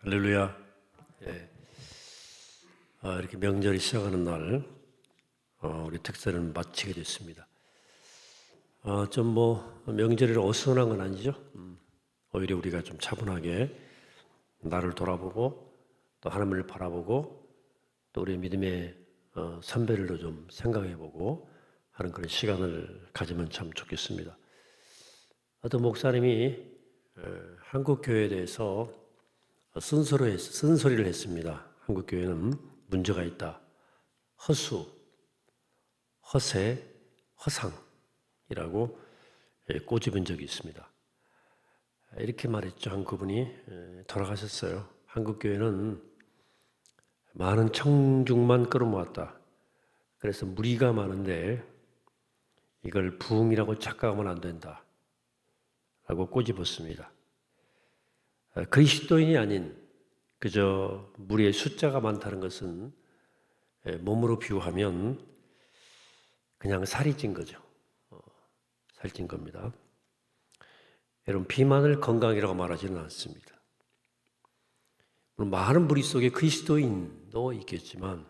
할렐루야. 예. 이렇게 명절이 시작하는 날, 우리 특사를 마치게 됐습니다. 명절이라 어수선한 건 아니죠. 오히려 우리가 좀 차분하게 나를 돌아보고 또 하나님을 바라보고 또 우리의 믿음의 선배를 좀 생각해보고 하는 그런 시간을 가지면 참 좋겠습니다. 어떤 목사님이 한국 교회에 대해서 쓴소리를 했습니다. 한국 교회는 문제가 있다. 허수, 허세, 허상이라고 꼬집은 적이 있습니다. 이렇게 말했죠. 한 그분이 돌아가셨어요. 한국 교회는 많은 청중만 끌어모았다. 그래서 무리가 많은데 이걸 부흥이라고 착각하면 안 된다. 라고 꼬집었습니다. 그리스도인이 아닌 그저 무리의 숫자가 많다는 것은 몸으로 비유하면 그냥 살이 찐 거죠. 살이 찐 겁니다. 여러분, 비만을 건강이라고 말하지는 않습니다. 물론 많은 무리 속에 그리스도인도 있겠지만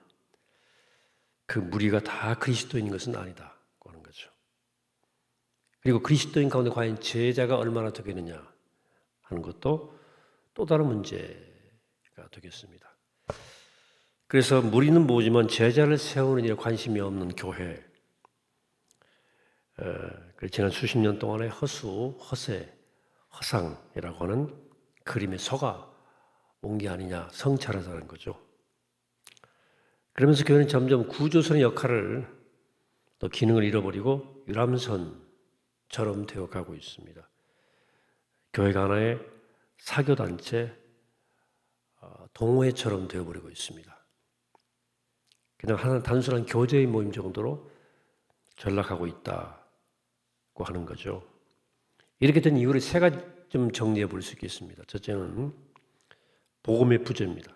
그 무리가 다 그리스도인인 것은 아니다고 하는 거죠. 그리고 그리스도인 가운데 과연 제자가 얼마나 되겠느냐 하는 것도 또 다른 문제가 되겠습니다. 그래서 무리는 모지만 제자를 세우는 일에 관심이 없는 교회, 지난 수십 년 동안의 허수, 허세, 허상이라고 하는 그림에 속아 온 게 아니냐, 성찰하자는 거죠. 그러면서 교회는 점점 구조선의 역할을 또 기능을 잃어버리고 유람선처럼 되어가고 있습니다. 교회가 하나의 사교단체, 동호회처럼 되어버리고 있습니다. 그냥 하나 단순한 교제의 모임 정도로 전락하고 있다고 하는 거죠. 이렇게 된 이유를 세 가지 좀 정리해 볼 수 있겠습니다. 첫째는 복음의 부재입니다.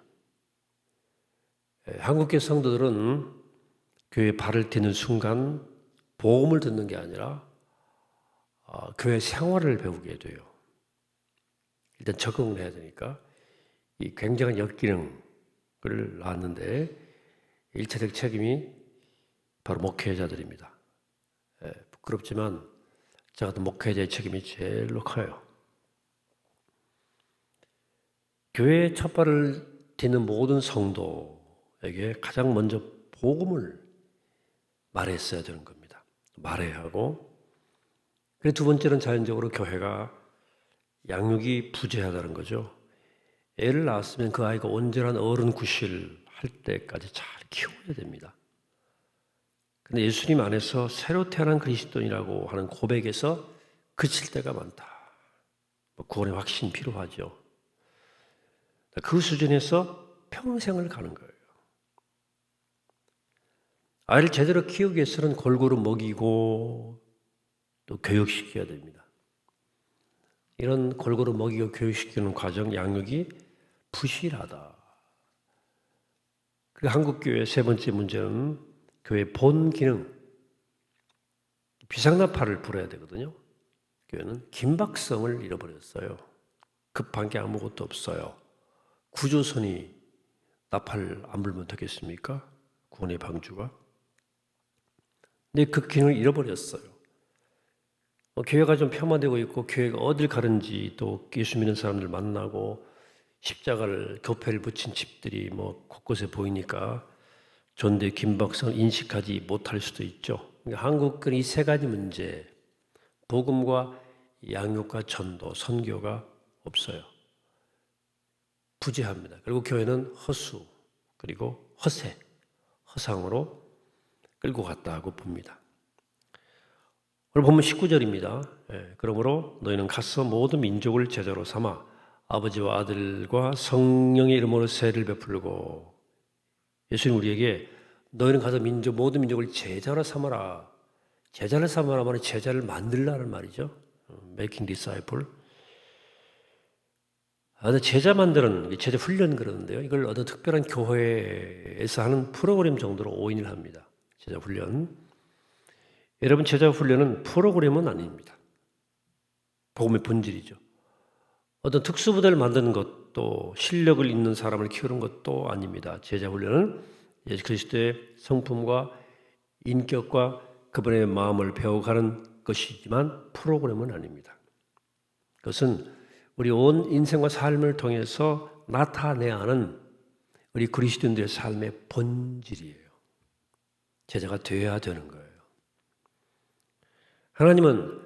한국교 성도들은 교회에 발을 디는 순간 복음을 듣는 게 아니라 교회 생활을 배우게 돼요. 일단 적응을 해야 되니까 이 굉장한 역기능을 낳았는데 1차적 책임이 바로 목회자들입니다. 부끄럽지만 저 같은 목회자의 책임이 제일로 커요. 교회의 첫 발을 디는 모든 성도에게 가장 먼저 복음을 말했어야 되는 겁니다. 말해야 하고, 그리고 두 번째는 자연적으로 교회가 양육이 부재하다는 거죠. 애를 낳았으면 그 아이가 온전한 어른 구실을 할 때까지 잘 키워야 됩니다. 그런데 예수님 안에서 새로 태어난 그리스도인이라고 하는 고백에서 그칠 때가 많다. 구원의 확신이 필요하죠. 그 수준에서 평생을 가는 거예요. 아이를 제대로 키우기 위해서는 골고루 먹이고 또 교육시켜야 됩니다. 이런 골고루 먹이고 교육시키는 과정, 양육이 부실하다. 그리고 한국교회의 세 번째 문제는 교회의 본 기능, 비상나팔을 불어야 되거든요. 교회는 긴박성을 잃어버렸어요. 급한 게 아무것도 없어요. 구조선이 나팔 안 불면 되겠습니까? 구원의 방주가. 근데 그 기능을 잃어버렸어요. 교회가 좀 폄하되고 있고 교회가 어딜 가는지 또 예수 믿는 사람들 만나고 십자가를 교패를 붙인 집들이 곳곳에 보이니까 전대 긴박성 인식하지 못할 수도 있죠. 그러니까 한국은 이 세 가지 문제, 복음과 양육과 전도, 선교가 없어요. 부재합니다. 그리고 교회는 허수, 그리고 허세, 허상으로 끌고 갔다고 봅니다. 오늘 본문 19절입니다. 그러므로 너희는 가서 모든 민족을 제자로 삼아 아버지와 아들과 성령의 이름으로 세를 베풀고, 예수님 우리에게 너희는 가서 모든 민족을 제자로 삼아라. 제자를 삼아라 말은 제자를 만들라는 말이죠. Making disciple. 제자 만드는, 제자 훈련 그러는데요. 이걸 어떤 특별한 교회에서 하는 프로그램 정도로 오인을 합니다. 제자 훈련. 여러분, 제자 훈련은 프로그램은 아닙니다. 복음의 본질이죠. 어떤 특수부대를 만드는 것 것도 실력을 있는 사람을 키우는 것도 아닙니다. 제자 훈련은 예수 그리스도의 성품과 인격과 그분의 마음을 배워가는 것이지만 프로그램은 아닙니다. 그것은 우리 온 인생과 삶을 통해서 나타내야 하는 우리 그리스도인들의 삶의 본질이에요. 제자가 되어야 되는 거예요. 하나님은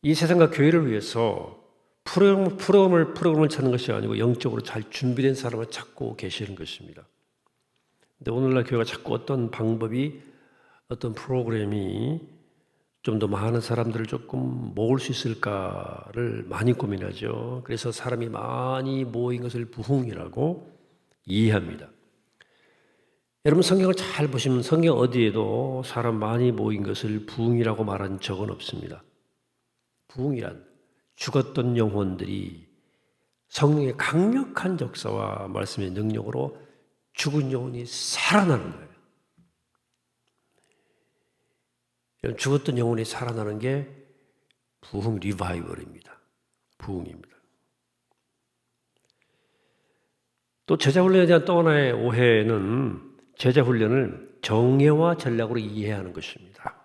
이 세상과 교회를 위해서 프로그램을 찾는 것이 아니고 영적으로 잘 준비된 사람을 찾고 계시는 것입니다. 근데 오늘날 교회가 자꾸 어떤 방법이, 어떤 프로그램이 좀 더 많은 사람들을 조금 모을 수 있을까를 많이 고민하죠. 그래서 사람이 많이 모인 것을 부흥이라고 이해합니다. 여러분 성경을 잘 보시면 성경 어디에도 사람 많이 모인 것을 부흥이라고 말한 적은 없습니다. 부흥이란 죽었던 영혼들이 성령의 강력한 역사와 말씀의 능력으로 죽은 영혼이 살아나는 거예요. 죽었던 영혼이 살아나는 게 부흥 리바이벌입니다. 부흥입니다. 또 제자훈련에 대한 또 하나의 오해는 제자훈련을 정예와 전략으로 이해하는 것입니다.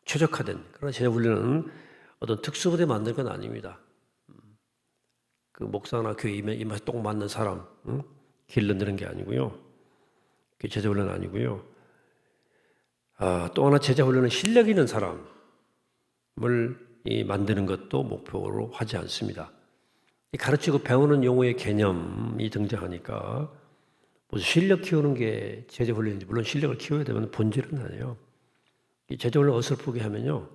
최적화된, 그러나 제자훈련은 어떤 특수부대 만들 건 아닙니다. 그 목사나 교회 입맛에 딱 맞는 사람 길러내는 게 아니고요. 그게 제자훈련 아니고요. 또 하나 제자훈련은 실력 있는 사람을 만드는 것도 목표로 하지 않습니다. 가르치고 배우는 용어의 개념이 등장하니까 무슨 실력 키우는 게 제자훈련인지, 물론 실력을 키워야 되면 본질은 아니에요. 이 제자훈련 어설프게 하면요,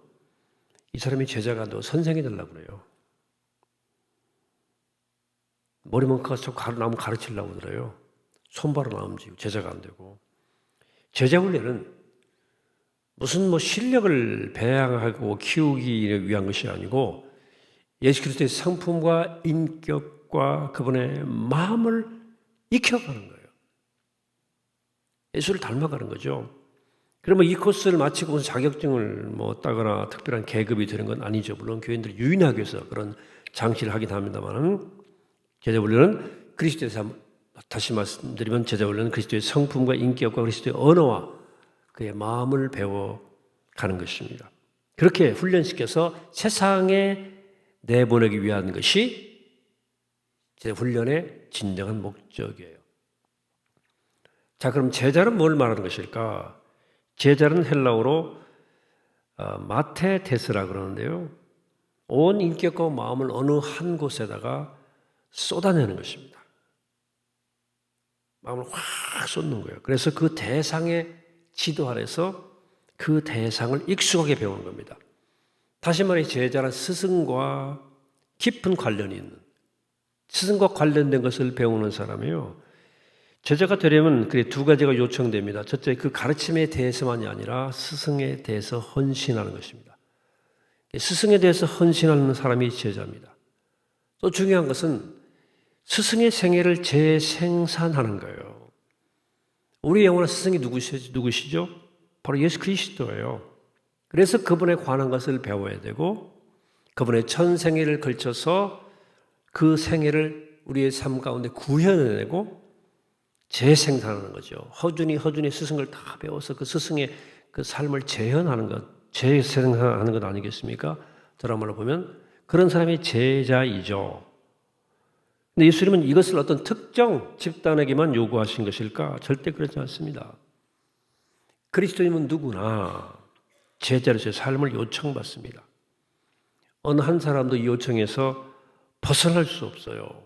이 사람이 제자가 너 선생이 되려고 그래요. 머리만 가서 나무 가르치려고 그래요. 손발은 나오지 제자가 안 되고. 제자훈련은 무슨 실력을 배양하고 키우기 위한 것이 아니고 예수 그리스도의 성품과 인격과 그분의 마음을 익혀가는 거예요. 예수를 닮아가는 거죠. 그러면 이 코스를 마치고 자격증을 따거나 특별한 계급이 되는 건 아니죠. 물론 교인들이 유인하기 위해서 그런 장치를 하긴 합니다만, 제자훈련은 그리스도에서, 다시 말씀드리면 제자훈련은 그리스도의 성품과 인격과 그리스도의 언어와 그의 마음을 배워가는 것입니다. 그렇게 훈련시켜서 세상에 내보내기 위한 것이 제자훈련의 진정한 목적이에요. 자, 그럼 제자는 뭘 말하는 것일까? 제자는 헬라어로 마테테스라 그러는데요. 온 인격과 마음을 어느 한 곳에다가 쏟아내는 것입니다. 마음을 확 쏟는 거예요. 그래서 그 대상의 지도 아래서 그 대상을 익숙하게 배우는 겁니다. 다시 말해 제자란 스승과 깊은 관련이 있는, 스승과 관련된 것을 배우는 사람이에요. 제자가 되려면 그래 두 가지가 요청됩니다. 첫째, 그 가르침에 대해서만이 아니라 스승에 대해서 헌신하는 것입니다. 스승에 대해서 헌신하는 사람이 제자입니다. 또 중요한 것은 스승의 생애를 재생산하는 거예요. 우리 영원한 스승이 누구시죠? 바로 예수 그리스도예요. 그래서 그분에 관한 것을 배워야 되고 그분의 전생애를 걸쳐서 그 생애를 우리의 삶 가운데 구현해내고 재생산하는 거죠. 허준이 스승을 다 배워서 그 스승의 그 삶을 재현하는 것, 재생산하는 것 아니겠습니까? 드라마를 보면 그런 사람이 제자이죠. 근데 예수님은 이것을 어떤 특정 집단에게만 요구하신 것일까? 절대 그렇지 않습니다. 그리스도인은 누구나 제자로서의 삶을 요청받습니다. 어느 한 사람도 이 요청에서 벗어날 수 없어요.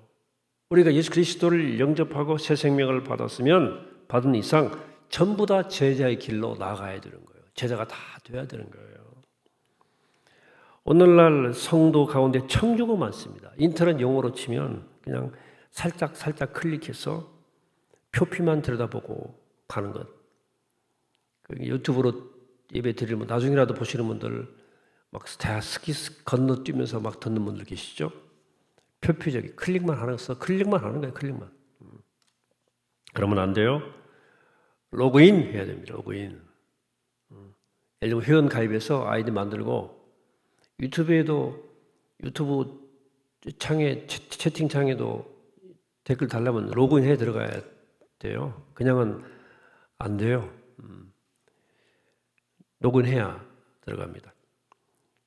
우리가 예수 그리스도를 영접하고 새 생명을 받은 이상 전부 다 제자의 길로 나가야 되는 거예요. 제자가 다 돼야 되는 거예요. 오늘날 성도 가운데 청주가 많습니다. 인터넷 용어로 치면 그냥 살짝 클릭해서 표피만 들여다보고 가는 것. 유튜브로 예배 드리면 나중에라도 보시는 분들 막 스키 건너뛰면서 막 듣는 분들 계시죠? 표피적인 클릭만 하는 거예요. 클릭만. 그러면 안 돼요. 로그인 해야 됩니다. 로그인. 예를 들면 회원 가입해서 아이디 만들고 유튜브 채팅창에도 댓글 달라면 로그인해 들어가야 돼요. 그냥은 안 돼요. 로그인해야 들어갑니다.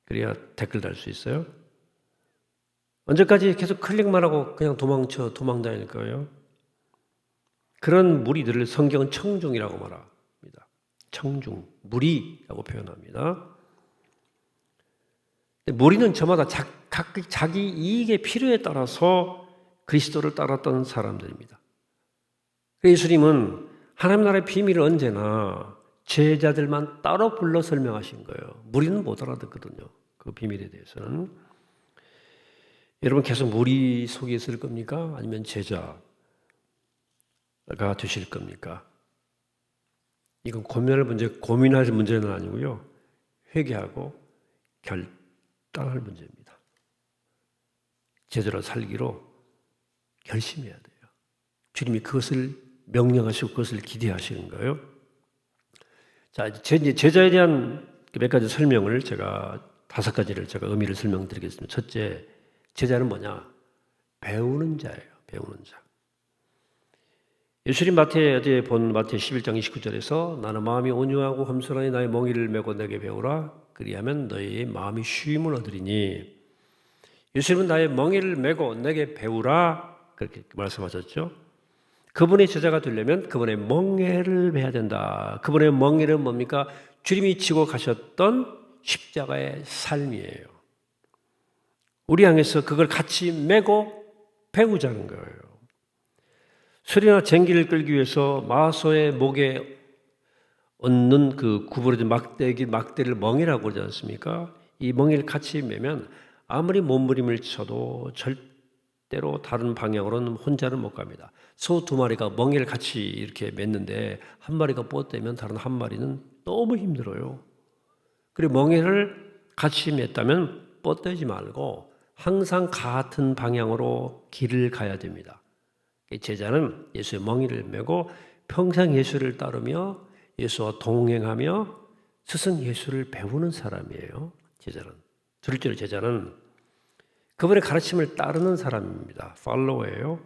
그래야 댓글 달 수 있어요. 언제까지 계속 클릭만 하고 그냥 도망 다닐 거예요? 그런 무리들을 성경은 청중이라고 말합니다. 청중, 무리라고 표현합니다. 무리는 저마다 자기 이익의 필요에 따라서 그리스도를 따랐던 사람들입니다. 예수님은 하나님 나라의 비밀을 언제나 제자들만 따로 불러 설명하신 거예요. 무리는 못 알아듣거든요. 그 비밀에 대해서는. 여러분 계속 무리 속에 있을 겁니까? 아니면 제자가 되실 겁니까? 이건 고민할 문제는 아니고요. 회개하고 결단할 문제입니다. 제대로 살기로 결심해야 돼요. 주님이 그것을 명령하시고 그것을 기대하시는 거예요. 자, 제자에 대한 몇 가지 설명을 제가 5가지를 제가 의미를 설명드리겠습니다. 첫째, 제자는 뭐냐? 배우는 자예요. 배우는 자. 예수님 어제 본 마태 11장 29절에서 나는 마음이 온유하고 겸손하니 나의 멍에를 메고 내게 배우라. 그리하면 너희의 마음이 쉼을 얻으리니. 예수님은 나의 멍에를 메고 내게 배우라. 그렇게 말씀하셨죠. 그분의 제자가 되려면 그분의 멍에를 메야 된다. 그분의 멍에는 뭡니까? 주님이 지고 가셨던 십자가의 삶이에요. 우리 향해서 그걸 같이 메고 배우자는 거예요. 소리나 쟁기를 끌기 위해서 마소의 목에 얹는 그 구부러진 막대를 멍이라고 그러지 않습니까? 이 멍이를 같이 매면 아무리 몸부림을 쳐도 절대로 다른 방향으로는 혼자는 못 갑니다. 소 2마리가 멍이를 같이 이렇게 맸는데 한 마리가 뻗대면 다른 한 마리는 너무 힘들어요. 그리고 멍이를 같이 맸다면 뻗대지 말고 항상 같은 방향으로 길을 가야 됩니다. 제자는 예수의 멍이를 메고 평생 예수를 따르며 예수와 동행하며 스승 예수를 배우는 사람이에요. 제자는. 둘째로 제자는 그분의 가르침을 따르는 사람입니다. 팔로워예요.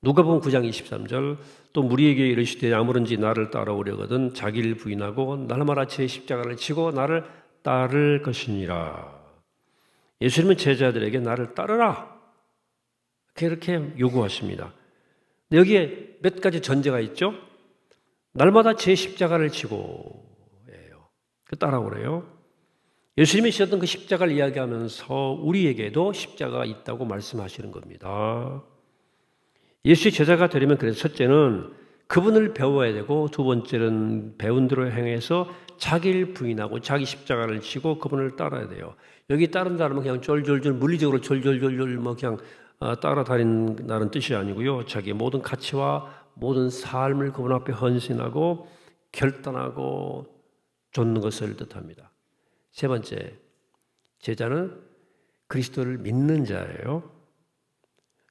누가복음 9장 23절 또 무리에게 이르시되 아무런지 나를 따라오려거든 자기를 부인하고 날마다 제 십자가를 지고 나를 따를 것이니라. 예수님은 제자들에게 나를 따르라 그렇게 요구하십니다. 여기에 몇 가지 전제가 있죠. 날마다 제 십자가를 지고 따라오래요. 예수님이 지셨던 그 십자가를 이야기하면서 우리에게도 십자가가 있다고 말씀하시는 겁니다. 예수의 제자가 되려면 그래서 첫째는 그분을 배워야 되고 두 번째는 배운 대로 행해서 자기를 부인하고 자기 십자가를 지고 그분을 따라야 돼요. 여기 따른다는 그냥 쫄쫄쫄 물리적으로 졸졸졸졸 뭐 그냥 따라다닌다는 뜻이 아니고요. 자기의 모든 가치와 모든 삶을 그분 앞에 헌신하고 결단하고 좇는 것을 뜻합니다. 세 번째, 제자는 그리스도를 믿는 자예요.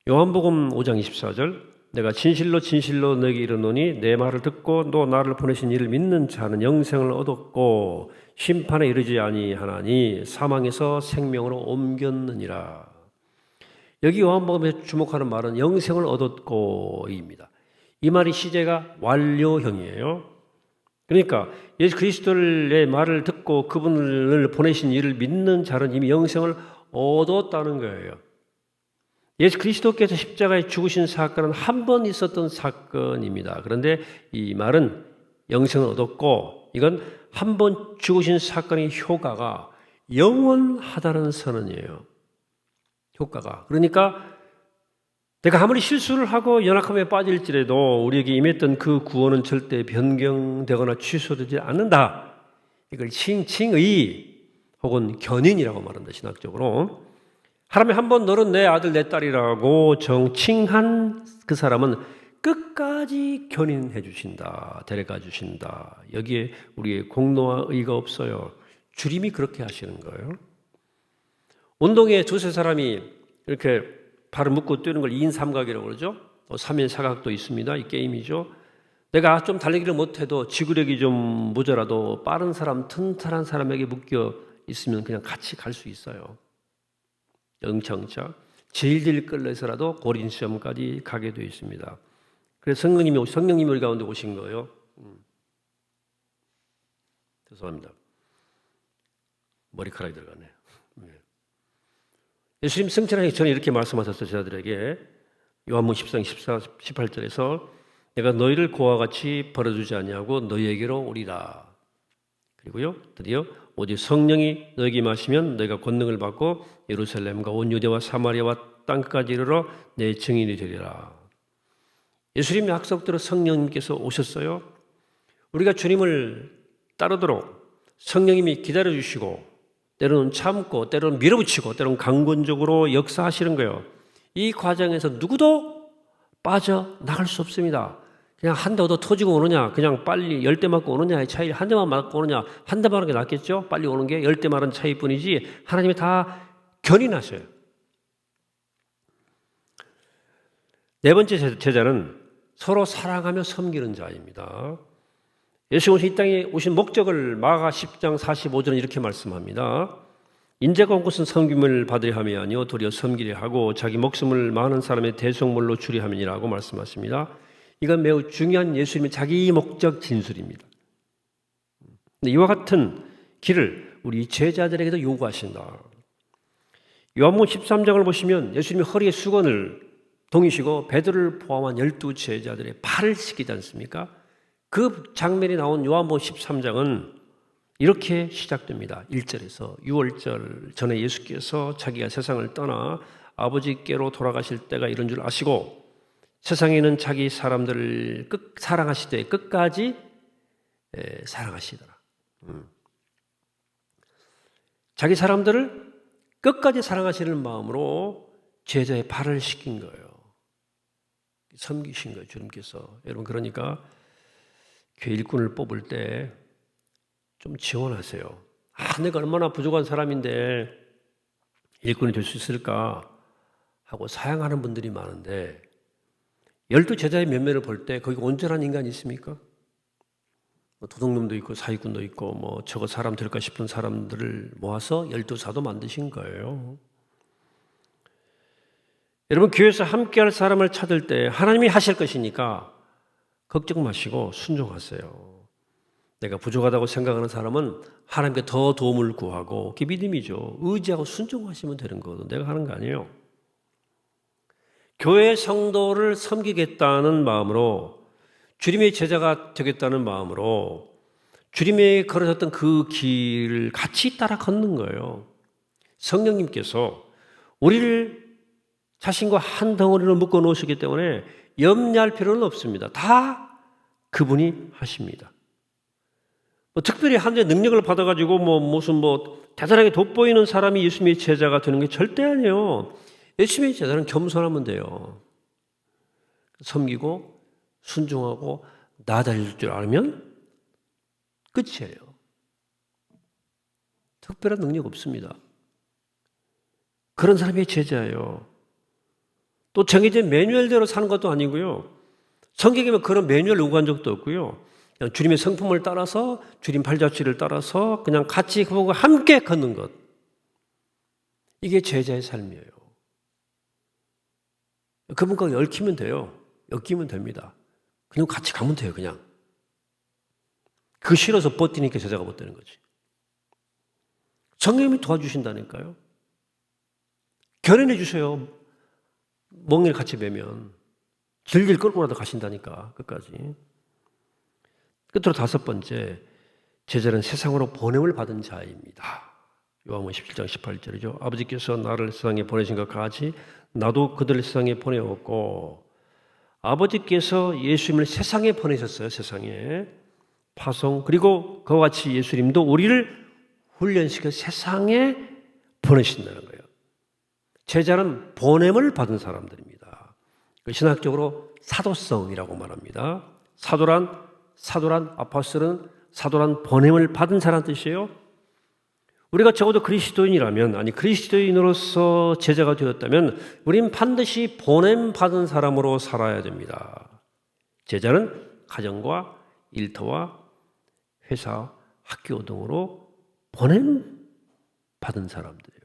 요한복음 5장 24절 내가 진실로 진실로 너에게 이르노니 내 말을 듣고 또 나를 보내신 이를 믿는 자는 영생을 얻었고 심판에 이르지 아니하나니 사망에서 생명으로 옮겼느니라. 여기 요한복음에 주목하는 말은 영생을 얻었고입니다. 이 말이 시제가 완료형이에요. 그러니까 예수 그리스도의 말을 듣고 그분을 보내신 이를 믿는 자는 이미 영생을 얻었다는 거예요. 예수 그리스도께서 십자가에 죽으신 사건은 한 번 있었던 사건입니다. 그런데 이 말은 영생을 얻었고 이건 한 번 죽으신 사건의 효과가 영원하다는 선언이에요. 효과가. 그러니까 내가 아무리 실수를 하고 연약함에 빠질지라도 우리에게 임했던 그 구원은 절대 변경되거나 취소되지 않는다. 이걸 칭의 혹은 견인이라고 말한다. 신학적으로. 하나님이 한 번 너는 내 아들 내 딸이라고 칭한 그 사람은 끝까지 견인해 주신다. 데려가 주신다. 여기에 우리의 공로와 의가 없어요. 주님이 그렇게 하시는 거예요. 운동에 두세 사람이 이렇게 발을 묶고 뛰는 걸 2인 삼각이라고 그러죠. 3인 사각도 있습니다. 이 게임이죠. 내가 좀 달리기를 못해도 지구력이 좀 모자라도 빠른 사람, 튼튼한 사람에게 묶여 있으면 그냥 같이 갈 수 있어요. 영창차. 질질 끌려서라도 고린 시험까지 가게 되어 있습니다. 그래서 성령님이 우리 가운데 오신 거예요. 죄송합니다. 머리카락이 들어가네요. 예수님 승천하기 전에 이렇게 말씀하셨어요. 제자들에게 요한복음 14장 18절에서 내가 너희를 고와 같이 버려두지 아니하고 너희에게로 오리라. 그리고요 드디어 오직 성령이 너에게 임하시면 너희가 권능을 받고 예루살렘과 온 유대와 사마리아와 땅끝까지 이르러 내 증인이 되리라. 예수님의 약속대로 성령님께서 오셨어요. 우리가 주님을 따르도록 성령님이 기다려주시고 때로는 참고 때로는 밀어붙이고 때로는 강권적으로 역사하시는 거예요. 이 과정에서 누구도 빠져나갈 수 없습니다. 그냥 한 대 얻어 터지고 오느냐, 그냥 빨리 10대 맞고 오느냐의 차이, 한 대만 맞고 오느냐, 한 대 맞는 게 낫겠죠? 빨리 오는 게 10대 맞은 차이뿐이지 하나님이 다 견인하셔요. 네 번째 제자는 서로 사랑하며 섬기는 자입니다. 예수님이 이 땅에 오신 목적을 마가 10장 45절은 이렇게 말씀합니다. 인자가 온 것은 섬김을 받으려 함이 아니요 도리어 섬기려 하고 자기 목숨을 많은 사람의 대속물로 주려 함이니라고 말씀하십니다. 이건 매우 중요한 예수님의 자기 목적 진술입니다. 이와 같은 길을 우리 제자들에게도 요구하신다. 요한복음 13장을 보시면 예수님이 허리에 수건을 동이시고 베드로를 포함한 12 제자들의 발을 씻기지 않습니까? 그 장면이 나온 요한복음 13장은 이렇게 시작됩니다. 1절에서 6월절 전에 예수께서 자기가 세상을 떠나 아버지께로 돌아가실 때가 이런 줄 아시고 세상에는 자기 사람들을 사랑하시되 끝까지 사랑하시더라. 자기 사람들을 끝까지 사랑하시는 마음으로 제자의 발을 씻긴 거예요. 섬기신 거예요, 주님께서. 여러분, 그러니까 교회 일꾼을 뽑을 때 좀 지원하세요. 내가 얼마나 부족한 사람인데 일꾼이 될 수 있을까 하고 사양하는 분들이 많은데 12 제자의 면면을 볼 때 거기 온전한 인간이 있습니까? 도둑놈도 있고 사기꾼도 있고 저거 사람 될까 싶은 사람들을 모아서 12사도 만드신 거예요. 여러분, 교회에서 함께할 사람을 찾을 때 하나님이 하실 것이니까 걱정 마시고 순종하세요. 내가 부족하다고 생각하는 사람은 하나님께 더 도움을 구하고 그게 믿음이죠. 의지하고 순종하시면 되는 거거든. 내가 하는 거 아니에요. 교회 성도를 섬기겠다는 마음으로 주님의 제자가 되겠다는 마음으로 주님이 걸으셨던 그 길을 같이 따라 걷는 거예요. 성령님께서 우리를 자신과 한 덩어리로 묶어 놓으시기 때문에 염려할 필요는 없습니다. 다 그분이 하십니다. 특별히 한데 능력을 받아가지고 무슨 대단하게 돋보이는 사람이 예수님의 제자가 되는 게 절대 아니에요. 예수님의 제자는 겸손하면 돼요. 섬기고 순종하고 나아질 줄 알면 끝이에요. 특별한 능력 없습니다. 그런 사람이 제자예요. 또 정해진 매뉴얼대로 사는 것도 아니고요. 성경에 그런 매뉴얼을 요구한 적도 없고요. 그냥 주님의 성품을 따라서 주님 발자취를 따라서 그냥 같이 그분과 함께 걷는 것. 이게 제자의 삶이에요. 그분과 얽히면 돼요. 엮이면 됩니다. 그냥 같이 가면 돼요. 그냥. 그거 싫어서 버티니까 제자가 못 되는 거지. 성령님이 도와주신다니까요. 견인해 주세요. 멍에를 같이 매면 질질 끌고라도 가신다니까 끝까지. 끝으로 5번째, 제자는 세상으로 보냄을 받은 자입니다. 요한복음 17장 18절이죠. 아버지께서 나를 세상에 보내신 것 같이 나도 그들을 세상에 보내었고, 아버지께서 예수님을 세상에 보내셨어요. 세상에 파송. 그리고 그와 같이 예수님도 우리를 훈련시켜 세상에 보내신다는 거예요. 제자는 보냄을 받은 사람들입니다. 신학적으로 사도성이라고 말합니다. 사도란 아포스톨은 사도란 보냄을 받은 자라는 뜻이에요. 우리가 적어도 그리스도인이라면, 아니 그리스도인으로서 제자가 되었다면 우린 반드시 보냄 받은 사람으로 살아야 됩니다. 제자는 가정과 일터와 회사, 학교 등으로 보냄 받은 사람들이에요.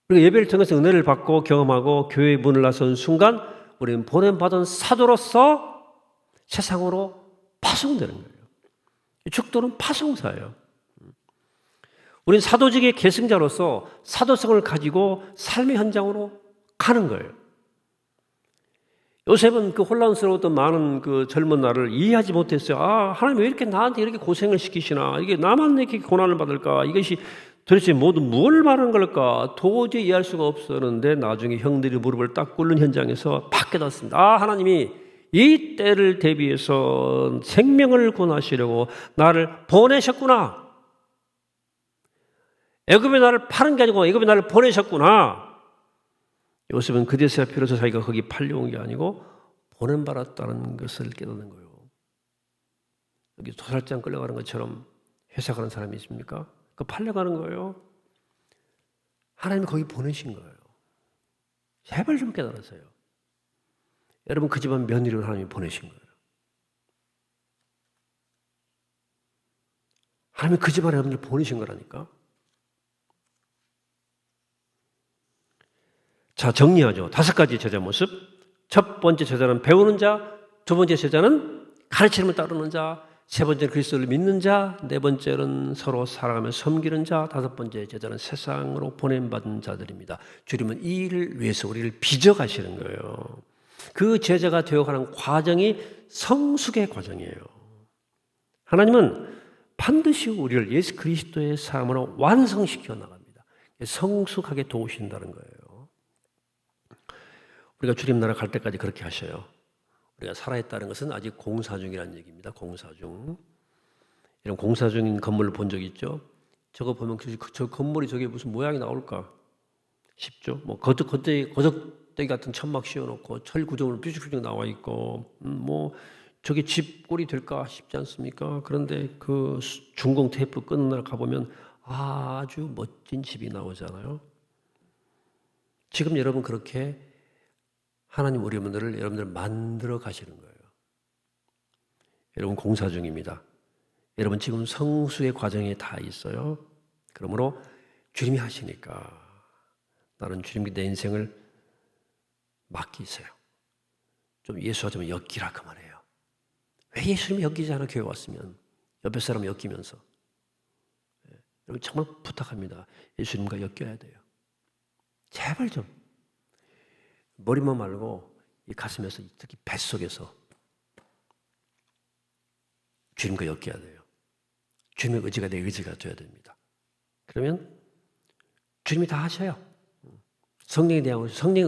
우리가 예배를 통해서 은혜를 받고 경험하고 교회의 문을 나선 순간 우리는 보냄받은 사도로서 세상으로 파송되는 거예요. 축도는 파송사예요. 우리는 사도직의 계승자로서 사도성을 가지고 삶의 현장으로 가는 거예요. 요셉은 그 혼란스러웠던 많은 그 젊은 날을 이해하지 못했어요. 하나님 왜 이렇게 나한테 이렇게 고생을 시키시나? 이게 나만 이렇게 고난을 받을까? 이것이 도대체 모두 뭘 말하는 걸까? 도저히 이해할 수가 없었는데 나중에 형들이 무릎을 딱 꿇는 현장에서 팍 깨닫습니다. 하나님이 이 때를 대비해서 생명을 구원하시려고 나를 보내셨구나. 애굽에 나를 파는 게 아니고 애굽에 나를 보내셨구나. 요셉은 그제서야 비로소 자기가 거기 팔려온 게 아니고 보냄받았다는 것을 깨닫는 거예요. 여기 도살장 끌려가는 것처럼 회사 가는 사람이 있습니까? 그 팔려가는 거예요. 하나님이 거기 보내신 거예요. 제발 좀 깨달으세요. 여러분 그 집안 며느리로 하나님이 보내신 거예요. 하나님이 그 집안에 여러분들 보내신 거라니까. 자, 정리하죠. 5가지 제자 모습. 첫 번째 제자는 배우는 자, 두 번째 제자는 가르침을 따르는 자, 세 번째는 그리스도를 믿는 자, 네 번째는 서로 사랑하며 섬기는 자, 다섯 번째 제자는 세상으로 보냄받은 자들입니다. 주님은 이 일을 위해서 우리를 빚어가시는 거예요. 그 제자가 되어가는 과정이 성숙의 과정이에요. 하나님은 반드시 우리를 예수 그리스도의 삶으로 완성시켜 나갑니다. 성숙하게 도우신다는 거예요. 우리가 주님 나라 갈 때까지 그렇게 하셔요. 우리가 살아있다는 것은 아직 공사 중이라는 얘기입니다. 공사 중. 이런 공사 중인 건물을 본 적 있죠? 저거 보면 저 건물이 저게 무슨 모양이 나올까 싶죠? 뭐 거적대기 같은 천막 씌워놓고 철 구조물 삐죽삐죽 나와 있고 뭐 저게 집골이 될까 싶지 않습니까? 그런데 그 중공 테이프 끊는 날 가보면 아주 멋진 집이 나오잖아요. 지금 여러분 그렇게 하나님 우리 여러분들 만들어 가시는 거예요. 여러분 공사 중입니다. 여러분 지금 성수의 과정에 다 있어요. 그러므로 주님이 하시니까 나는 주님께 내 인생을 맡기세요. 좀 예수와 좀 엮이라 그 말이에요. 왜 예수님이 엮이지 않아 교회 왔으면 옆에 사람 엮이면서. 여러분 정말 부탁합니다. 예수님과 엮여야 돼요. 제발 좀. 머리만 말고 이 가슴에서 특히 뱃속에서 주님과 엮여야 돼요. 주님의 의지가 내 의지가 되어야 됩니다. 그러면 주님이 다 하셔요. 성령의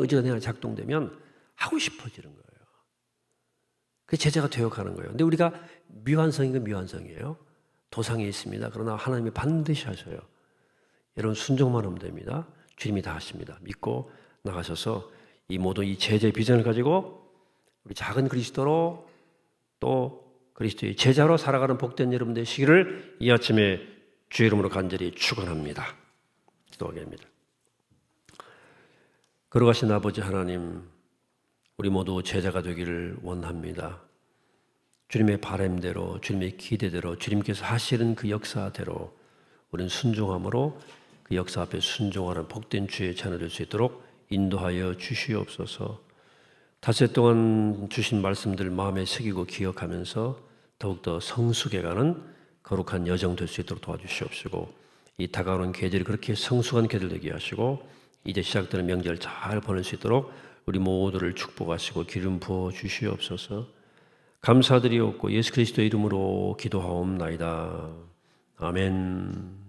의지가 내 안에 작동되면 하고 싶어지는 거예요. 그게 제자가 되어가는 거예요. 근데 우리가 미완성인 미완성이에요. 도상에 있습니다. 그러나 하나님이 반드시 하셔요. 여러분 순종만 하면 됩니다. 주님이 다 하십니다. 믿고 나가셔서 이 모든 이 제자의 비전을 가지고 우리 작은 그리스도로 또 그리스도의 제자로 살아가는 복된 여러분 되시기를 이 아침에 주의 이름으로 간절히 축원합니다. 기도하게 합니다. 걸어가신 아버지 하나님, 우리 모두 제자가 되기를 원합니다. 주님의 바람대로, 주님의 기대대로, 주님께서 하시는 그 역사대로 우리는 순종함으로 그 역사 앞에 순종하는 복된 주의 자녀 될 수 있도록 인도하여 주시옵소서. 닷새 동안 주신 말씀들 마음에 새기고 기억하면서 더욱더 성숙해가는 거룩한 여정 될 수 있도록 도와주시옵시고, 이 다가오는 계절이 그렇게 성숙한 계절 되게 하시고 이제 시작되는 명절 잘 보낼 수 있도록 우리 모두를 축복하시고 기름 부어 주시옵소서. 감사드리옵고 예수 그리스도의 이름으로 기도하옵나이다. 아멘.